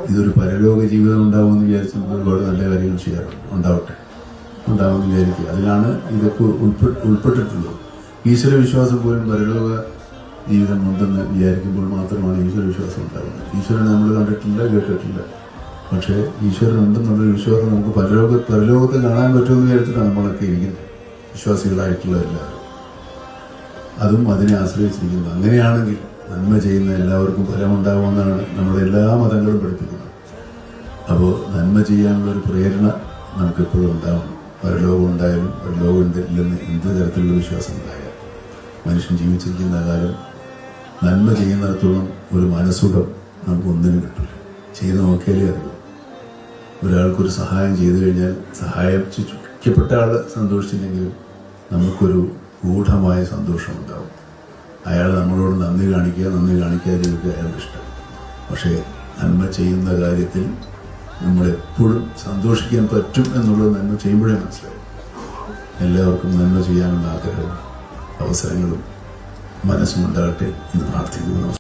ഇതൊരു പരലോക ജീവിതം ഉണ്ടാവുമെന്ന് വിചാരിച്ച് നമ്മൾ ഒരുപാട് നല്ല കാര്യങ്ങൾ ചെയ്യാറുണ്ട്. ഉണ്ടാവുമെന്ന് വിചാരിക്കുക. അതിലാണ് ഇതൊക്കെ ഉൾപ്പെട്ടിട്ടുള്ളത്. ഈശ്വര വിശ്വാസം പോലും പരലോക ജീവിതം ഉണ്ടെന്ന് വിചാരിക്കുമ്പോൾ മാത്രമാണ് ഈശ്വര വിശ്വാസം ഉണ്ടാകുന്നത്. ഈശ്വരനെ നമ്മൾ കണ്ടിട്ടില്ല, കേട്ടിട്ടില്ല. പക്ഷേ ഈശ്വരൻ ഉണ്ടെന്നുള്ളൊരു വിശ്വാസം നമുക്ക് പരലോകത്ത് കാണാൻ പറ്റുമെന്ന് വിചാരിച്ചിട്ടാണ് നമ്മളൊക്കെ ഇരിക്കുന്നത്, വിശ്വാസികളായിട്ടുള്ള എല്ലാവരും. അതും അതിനെ ആശ്രയിച്ചിരിക്കുന്നത്. അങ്ങനെയാണെങ്കിൽ നന്മ ചെയ്യുന്ന എല്ലാവർക്കും ഫലമുണ്ടാകുമെന്നാണ് നമ്മുടെ എല്ലാ മതങ്ങളും പഠിപ്പിക്കുന്നത്. അപ്പോൾ നന്മ ചെയ്യാനുള്ളൊരു പ്രേരണ നമുക്കെപ്പോഴും ഉണ്ടാവണം. പരലോകം ഉണ്ടായാലും പരലോകം ഇല്ലെന്ന് എന്ത് തരത്തിലുള്ള വിശ്വാസം ഉണ്ടായാലും മനുഷ്യൻ ജീവിച്ചിരിക്കുന്ന കാലം നന്മ ചെയ്യുന്നിടത്തോളം ഒരു മനസ്സുഖം നമുക്കൊന്നിനും കിട്ടില്ല. ചെയ്ത് നോക്കിയാലേ അറിയൂ. ഒരാൾക്കൊരു സഹായം ചെയ്തു കഴിഞ്ഞാൽ സഹായിക്കപ്പെട്ട ആൾ സന്തോഷിച്ചില്ലെങ്കിലും നമുക്കൊരു ഗൂഢമായ സന്തോഷം ഉണ്ടാവും. അയാൾ നമ്മളോട് നന്ദി കാണിക്കാതിരിക്കുക അയാളുടെ ഇഷ്ടം. പക്ഷേ നന്മ ചെയ്യുന്ന കാര്യത്തിൽ നമ്മളെപ്പോഴും സന്തോഷിക്കാൻ പറ്റും എന്നുള്ളത് നന്മ ചെയ്യുമ്പോഴേ മനസ്സിലാവും. എല്ലാവർക്കും നന്മ ചെയ്യാനുള്ള ആഗ്രഹവും അവസരങ്ങളും മനസ്സുമുണ്ടാകട്ടെ എന്ന് പ്രാർത്ഥിക്കുന്നു.